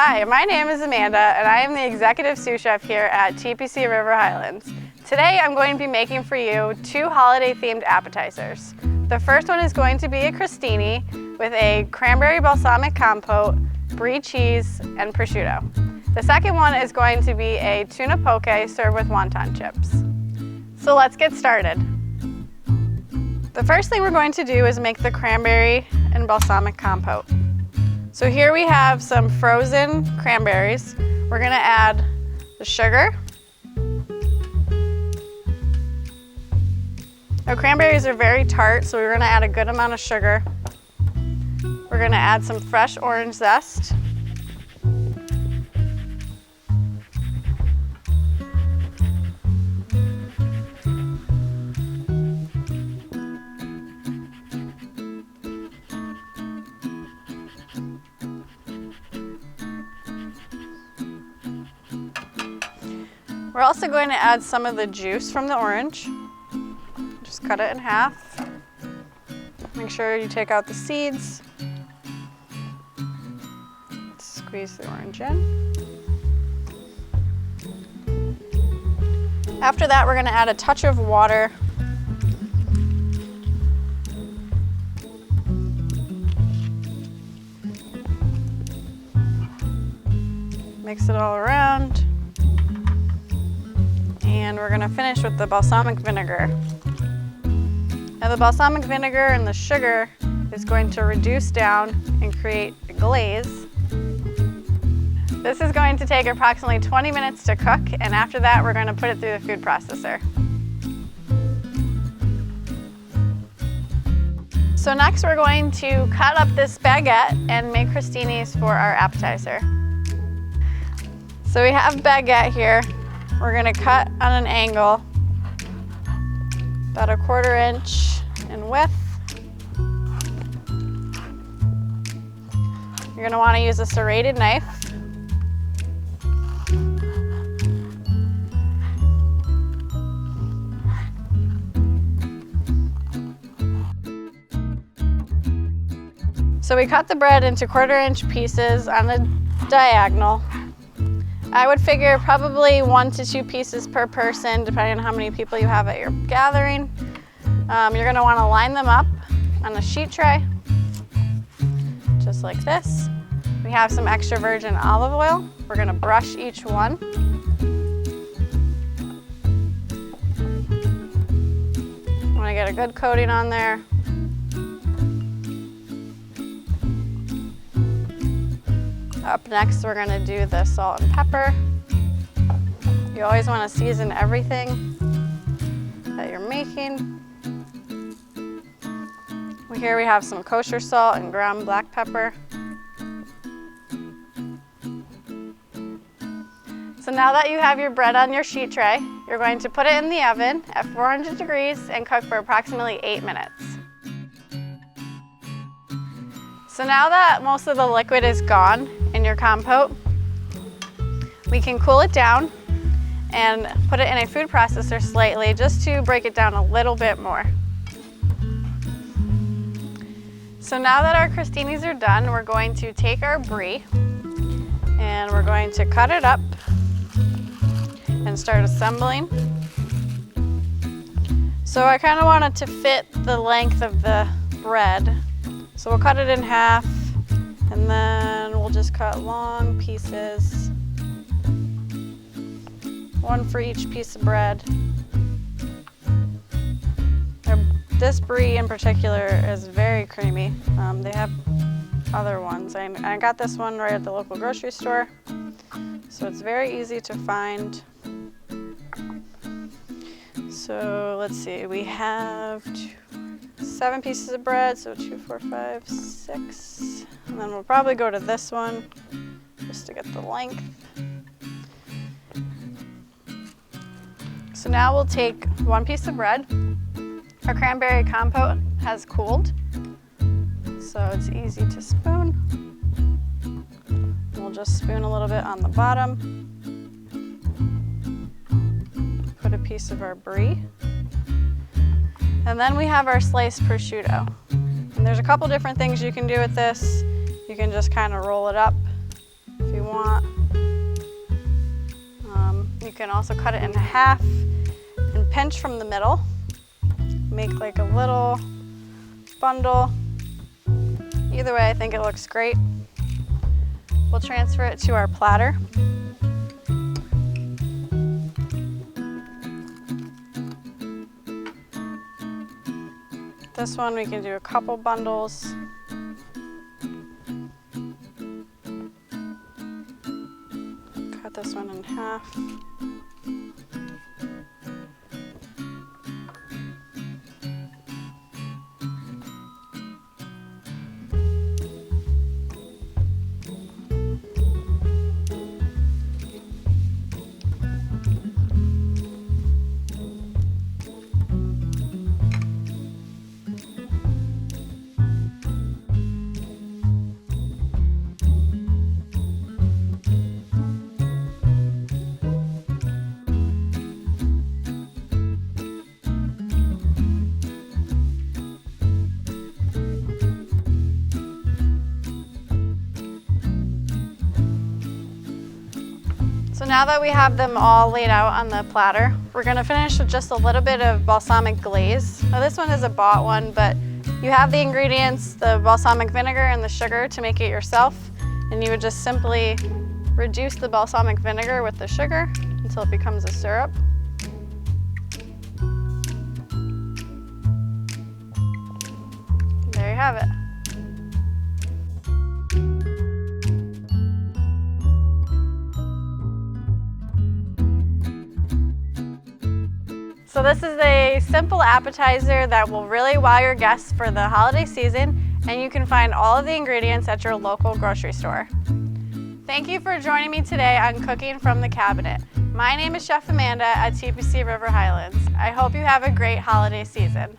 Hi, my name is Amanda and I am the Executive Sous Chef here at TPC River Highlands. Today I'm going to be making for you 2 holiday-themed appetizers. The first one is going to be a crostini with a cranberry balsamic compote, brie cheese, and prosciutto. The second one is going to be a tuna poke served with wonton chips. So let's get started. The first thing we're going to do is make the cranberry and balsamic compote. So here we have some frozen cranberries. We're gonna add the sugar. Now cranberries are very tart, so we're gonna add a good amount of sugar. We're gonna add some fresh orange zest. We're also going to add some of the juice from the orange. Just cut it in half. Make sure you take out the seeds. Squeeze the orange in. After that, we're going to add a touch of water. Mix it all around. And we're gonna finish with the balsamic vinegar. Now the balsamic vinegar and the sugar is going to reduce down and create a glaze. This is going to take approximately 20 minutes to cook, and after that we're going to put it through the food processor. So next we're going to cut up this baguette and make crostinis for our appetizer. So we have baguette here. We're gonna cut on an angle, about a 1/4 inch in width. You're gonna wanna use a serrated knife. So we cut the bread into 1/4 inch pieces on the diagonal. I would figure probably 1 to 2 pieces per person, depending on how many people you have at your gathering. You're gonna wanna line them up on a sheet tray, just like this. We have some extra virgin olive oil. We're gonna brush each one. I wanna get a good coating on there. Up next, we're gonna do the salt and pepper. You always wanna season everything that you're making. Here we have some kosher salt and ground black pepper. So now that you have your bread on your sheet tray, you're going to put it in the oven at 400 degrees and cook for approximately 8 minutes. So now that most of the liquid is gone in your compote, we can cool it down and put it in a food processor slightly just to break it down a little bit more. So now that our crostinis are done, we're going to take our brie and we're going to cut it up and start assembling. So I kind of want it to fit the length of the bread. So we'll cut it in half, and then we'll just cut long pieces, 1 for each piece of bread. This brie in particular is very creamy. They have other ones. I got this one right at the local grocery store, so it's very easy to find. So let's see, we have 7 pieces of bread, so 2, 4, 5, 6. And then we'll probably go to this one just to get the length. So now we'll take 1 piece of bread. Our cranberry compote has cooled, so it's easy to spoon. We'll just spoon a little bit on the bottom. Put a piece of our brie. And then we have our sliced prosciutto. And there's a couple different things you can do with this. You can just kind of roll it up if you want. You can also cut it in half and pinch from the middle. Make like a little bundle. Either way, I think it looks great. We'll transfer it to our platter. This one we can do a couple bundles. Cut this one in half. So now that we have them all laid out on the platter, we're gonna finish with just a little bit of balsamic glaze. Now this one is a bought one, but you have the ingredients, the balsamic vinegar and the sugar to make it yourself. And you would just simply reduce the balsamic vinegar with the sugar until it becomes a syrup. There you have it. So this is a simple appetizer that will really wow your guests for the holiday season, and you can find all of the ingredients at your local grocery store. Thank you for joining me today on Cooking from the Cabinet. My name is Chef Amanda at TPC River Highlands. I hope you have a great holiday season.